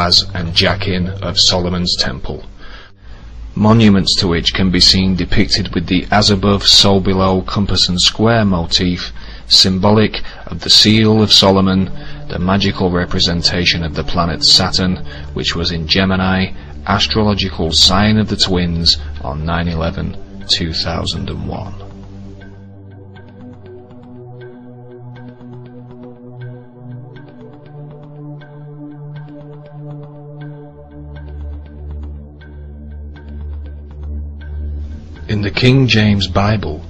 Boaz and Jachin of Solomon's Temple, monuments to which can be seen depicted with the as above, so below compass and square motif, symbolic of the seal of Solomon, the magical representation of the planet Saturn, which was in Gemini, astrological sign of the twins, on 9/11/2001. In the King James Bible,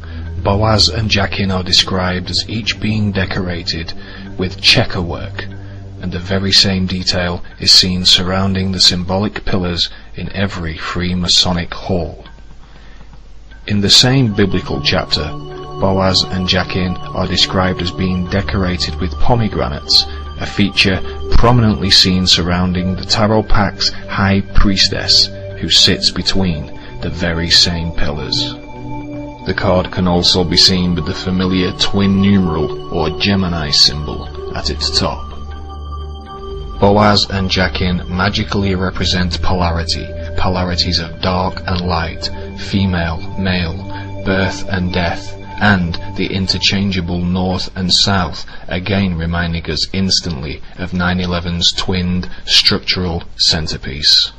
Boaz and Jachin are described as each being decorated with checker work, and the very same detail is seen surrounding the symbolic pillars in every Freemasonic hall. In the same biblical chapter, Boaz and Jachin are described as being decorated with pomegranates, a feature prominently seen surrounding the Tarot Pack's high priestess, who sits between the very same pillars. The card can also be seen with the familiar twin numeral or Gemini symbol at its top. Boaz and Jachin magically represent polarity, polarities of dark and light, female, male, birth and death, and the interchangeable north and south, again reminding us instantly of 9/11's twinned structural centerpiece.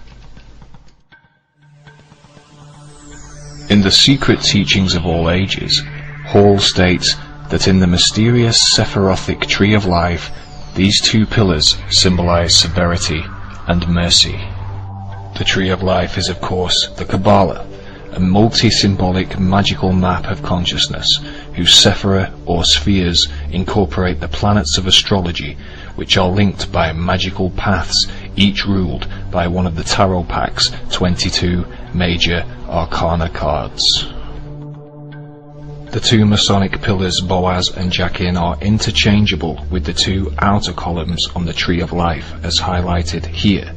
In the Secret Teachings of All Ages, Hall states that in the mysterious Sephirothic Tree of Life, these two pillars symbolize severity and mercy. The Tree of Life is, of course, the Kabbalah, a multi-symbolic magical map of consciousness, whose sephira or spheres incorporate the planets of astrology, which are linked by magical paths, each ruled by one of the Tarot Pack's 22 major arcana cards. The two Masonic pillars Boaz and Jachin are interchangeable with the two outer columns on the Tree of Life, as highlighted here.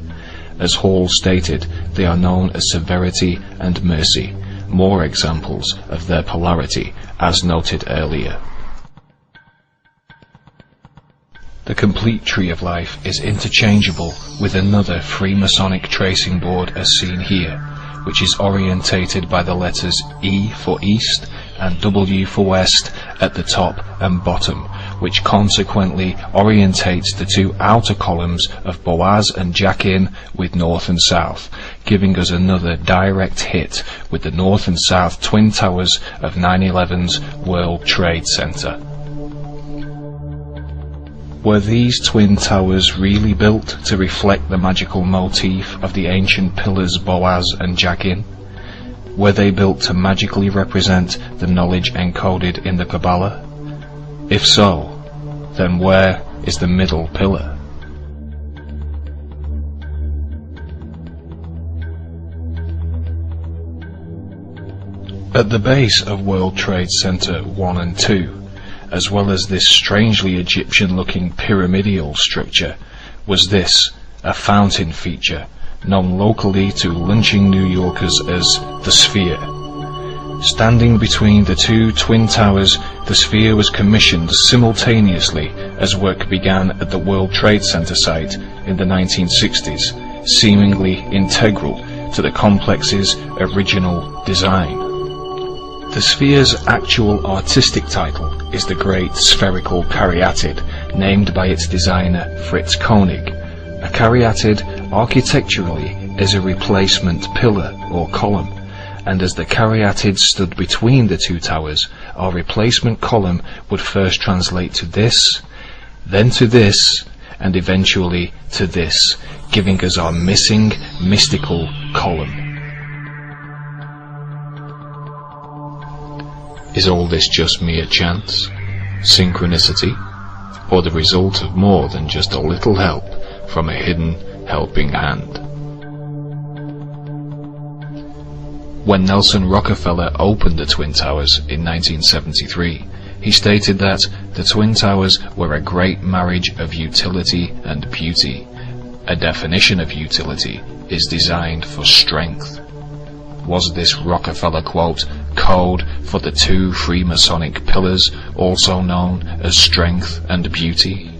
As Hall stated, they are known as severity and mercy, more examples of their polarity, as noted earlier. The complete Tree of Life is interchangeable with another Freemasonic tracing board as seen here, which is orientated by the letters E for East and W for West at the top and bottom, which consequently orientates the two outer columns of Boaz and Jachin with North and South, giving us another direct hit with the North and South Twin Towers of 9/11's World Trade Center. Were these twin towers really built to reflect the magical motif of the ancient pillars Boaz and Jachin? Were they built to magically represent the knowledge encoded in the Kabbalah? If so, then where is the middle pillar? At the base of World Trade Center 1 and 2, as well as this strangely Egyptian-looking pyramidal structure, was this, a fountain feature, known locally to lynching New Yorkers as the Sphere. Standing between the two twin towers, the Sphere was commissioned simultaneously as work began at the World Trade Center site in the 1960s, seemingly integral to the complex's original design. The Sphere's actual artistic title is the Great Spherical Caryatid, named by its designer Fritz Koenig. A caryatid architecturally is a replacement pillar or column, and as the caryatid stood between the two towers, our replacement column would first translate to this, then to this, and eventually to this, giving us our missing mystical column. Is all this just mere chance, synchronicity, or the result of more than just a little help from a hidden helping hand? When Nelson Rockefeller opened the Twin Towers in 1973, he stated that the Twin Towers were a great marriage of utility and beauty. A definition of utility is designed for strength. Was this Rockefeller quote code for the two Freemasonic pillars, also known as strength and beauty?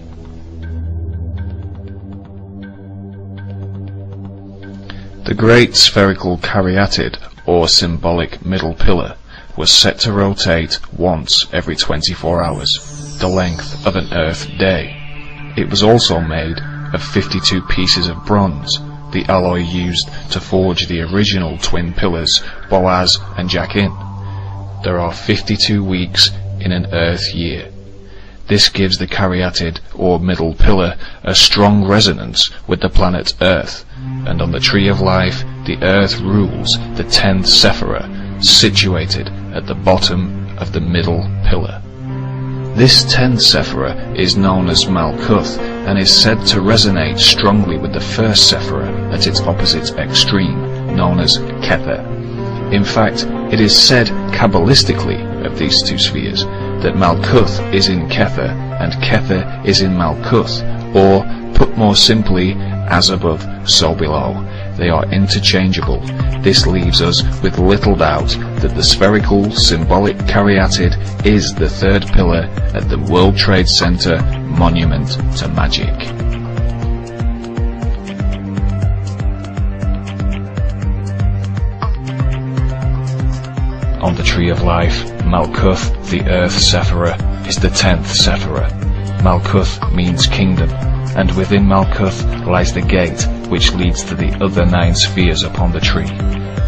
The great spherical caryatid, or symbolic middle pillar, was set to rotate once every 24 hours, the length of an Earth day. It was also made of 52 pieces of bronze, the alloy used to forge the original twin pillars Boaz and Jachin. There are 52 weeks in an Earth year. This gives the caryatid, or middle pillar, a strong resonance with the planet Earth, and on the Tree of Life, the Earth rules the 10th Sephirah, situated at the bottom of the middle pillar. This 10th Sephirah is known as Malkuth, and is said to resonate strongly with the first Sephirah at its opposite extreme, known as Kether. In fact, it is said Kabbalistically of these two spheres that Malkuth is in Kether and Kether is in Malkuth, or, put more simply, as above, so below. They are interchangeable. This leaves us with little doubt that the spherical, symbolic caryatid is the third pillar at the World Trade Center Monument to Magic. On the Tree of Life, Malkuth, the Earth Sephirah, is the 10th Sephirah. Malkuth means kingdom, and within Malkuth lies the gate which leads to the other 9 spheres upon the tree.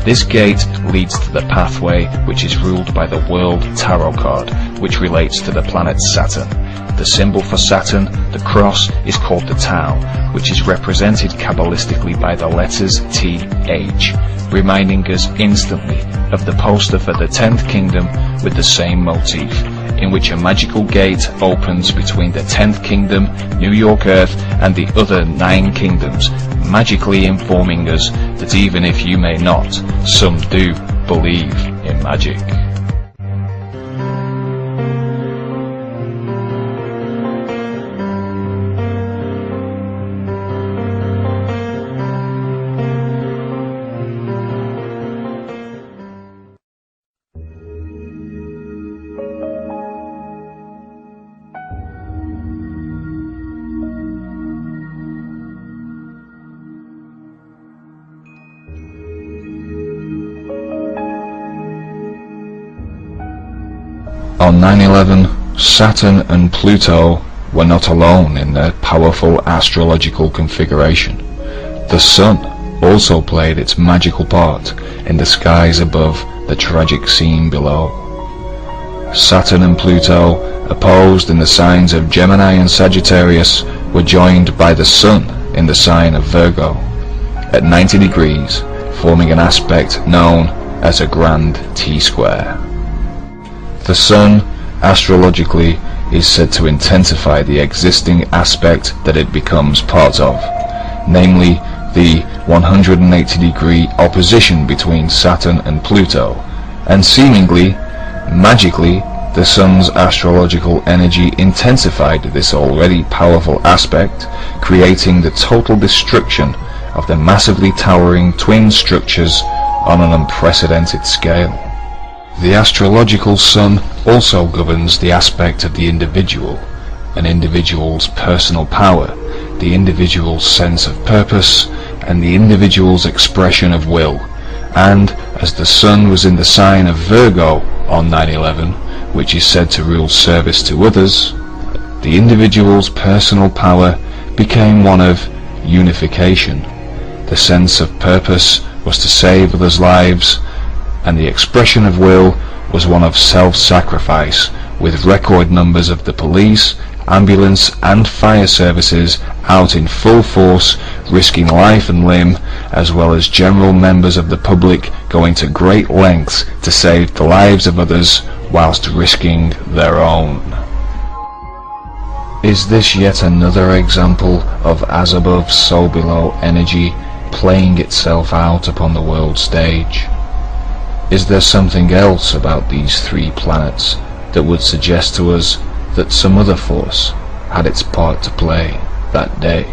This gate leads to the pathway which is ruled by the World Tarot card, which relates to the planet Saturn. The symbol for Saturn, the cross, is called the Tau, which is represented Kabbalistically by the letters TH, reminding us instantly of the poster for the 10th Kingdom with the same motif, in which a magical gate opens between the 10th Kingdom, New York Earth, and the other 9 kingdoms, magically informing us that even if you may not, some do believe in magic. On 9/11, Saturn and Pluto were not alone in their powerful astrological configuration. The Sun also played its magical part in the skies above the tragic scene below. Saturn and Pluto, opposed in the signs of Gemini and Sagittarius, were joined by the Sun in the sign of Virgo, at 90 degrees, forming an aspect known as a grand T-square. The Sun, astrologically, is said to intensify the existing aspect that it becomes part of, namely the 180-degree opposition between Saturn and Pluto, and seemingly, magically, the Sun's astrological energy intensified this already powerful aspect, creating the total destruction of the massively towering twin structures on an unprecedented scale. The astrological Sun also governs the aspect of the individual, an individual's personal power, the individual's sense of purpose, and the individual's expression of will. And as the Sun was in the sign of Virgo on 9/11, which is said to rule service to others, the individual's personal power became one of unification. The sense of purpose was to save others' lives, and the expression of will was one of self-sacrifice, with record numbers of the police, ambulance and fire services out in full force, risking life and limb, as well as general members of the public going to great lengths to save the lives of others whilst risking their own. Is this yet another example of as above so below energy playing itself out upon the world stage? Is there something else about these 3 planets that would suggest to us that some other force had its part to play that day?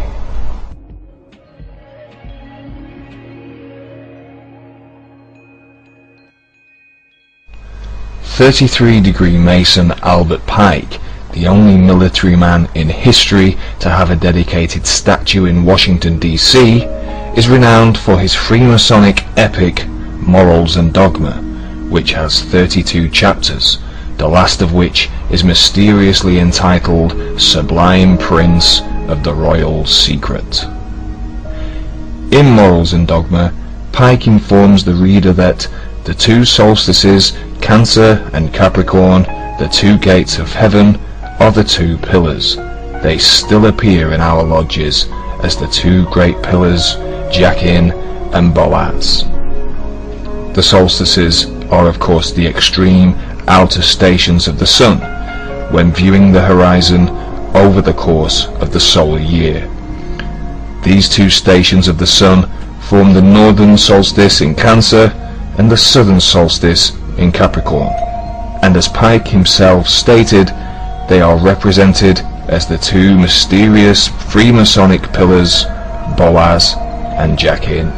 "33-degree Mason Albert Pike, the only military man in history to have a dedicated statue in Washington, D.C., is renowned for his Freemasonic epic Morals and Dogma, which has 32 chapters, the last of which is mysteriously entitled Sublime Prince of the Royal Secret. In Morals and Dogma, Pike informs the reader that the two solstices, Cancer and Capricorn, the two gates of heaven, are the two pillars. They still appear in our lodges as the two great pillars, Jachin and Boaz. The solstices are of course the extreme outer stations of the sun when viewing the horizon over the course of the solar year. These two stations of the sun form the northern solstice in Cancer and the southern solstice in Capricorn, and as Pike himself stated, they are represented as the two mysterious Freemasonic pillars, Boaz and Jachin.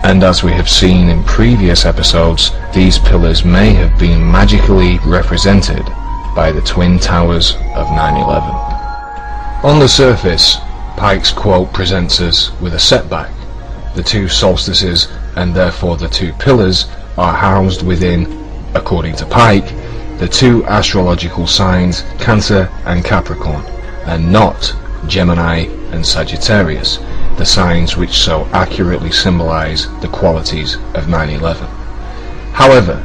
And as we have seen in previous episodes, these pillars may have been magically represented by the Twin Towers of 9/11. On the surface, Pike's quote presents us with a setback. The two solstices, and therefore the two pillars, are housed within, according to Pike, the two astrological signs Cancer and Capricorn, and not Gemini and Sagittarius, the signs which so accurately symbolize the qualities of 9/11. However,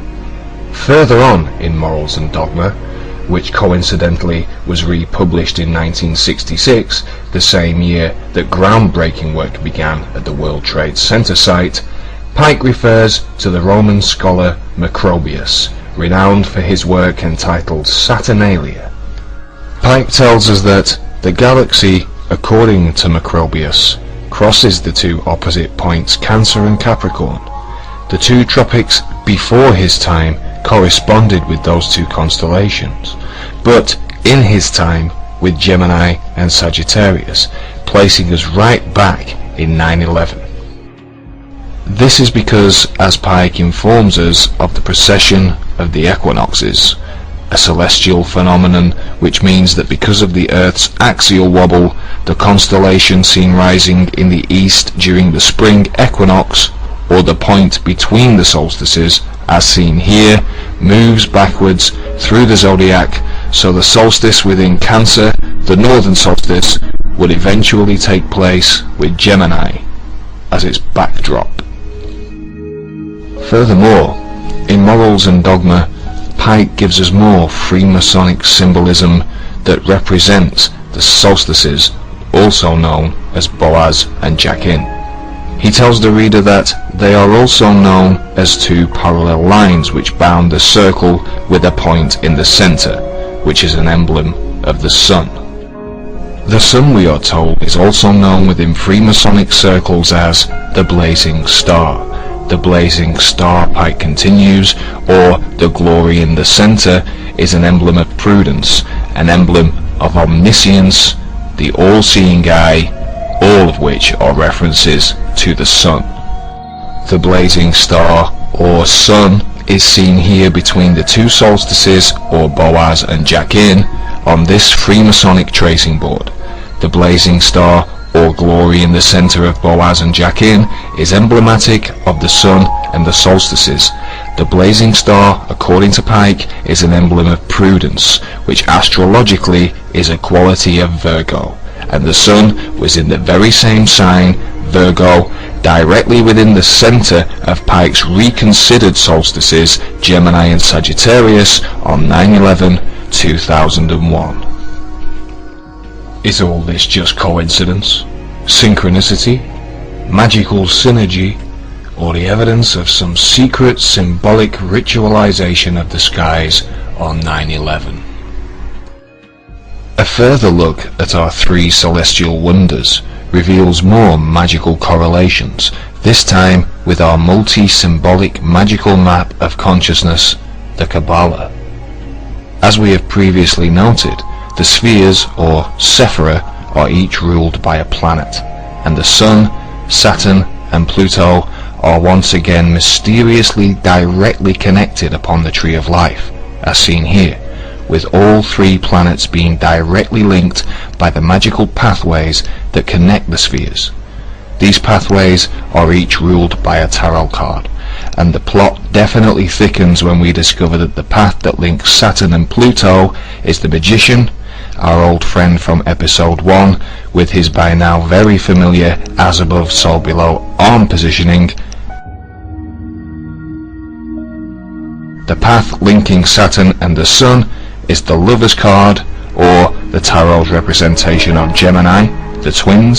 further on in Morals and Dogma, which coincidentally was republished in 1966, the same year that groundbreaking work began at the World Trade Center site, Pike refers to the Roman scholar Macrobius, renowned for his work entitled Saturnalia. Pike tells us that the galaxy, according to Macrobius, crosses the two opposite points Cancer and Capricorn. The two tropics before his time corresponded with those two constellations, but in his time with Gemini and Sagittarius, placing us right back in 9/11. This is because, as Pike informs us of the precession of the equinoxes, a celestial phenomenon which means that because of the Earth's axial wobble, the constellation seen rising in the east during the spring equinox, or the point between the solstices, as seen here, moves backwards through the zodiac, so the solstice within Cancer, the northern solstice, would eventually take place with Gemini as its backdrop. Furthermore, in Morals and Dogma, Pike gives us more Freemasonic symbolism that represents the solstices, also known as Boaz and Jachin. He tells the reader that they are also known as two parallel lines which bound the circle with a point in the center, which is an emblem of the sun. The sun, we are told, is also known within Freemasonic circles as the blazing star. The blazing star, Pike continues, or the glory in the center, is an emblem of prudence, an emblem of omniscience, the all-seeing eye, all of which are references to the sun. The blazing star, or sun, is seen here between the two solstices, or Boaz and Jachin, on this Freemasonic tracing board. The blazing star, or glory in the center of Boaz and Jachin, is emblematic of the sun and the solstices. The blazing star, according to Pike, is an emblem of prudence, which astrologically is a quality of Virgo, and the sun was in the very same sign, Virgo, directly within the center of Pike's reconsidered solstices, Gemini and Sagittarius, on 9/11/2001. Is all this just coincidence, synchronicity, magical synergy, or the evidence of some secret symbolic ritualization of the skies on 9/11? A further look at our three celestial wonders reveals more magical correlations, this time with our multi-symbolic magical map of consciousness, the Kabbalah. As we have previously noted, the spheres, or Sephira, are each ruled by a planet, and the Sun, Saturn, and Pluto are once again mysteriously directly connected upon the Tree of Life, as seen here, with all three planets being directly linked by the magical pathways that connect the spheres. These pathways are each ruled by a tarot card, and the plot definitely thickens when we discover that the path that links Saturn and Pluto is the Magician, our old friend from episode 1, with his by now very familiar as above so below arm positioning. The path linking Saturn and the Sun is the Lover's card, or the Tarot's representation of Gemini, the twins.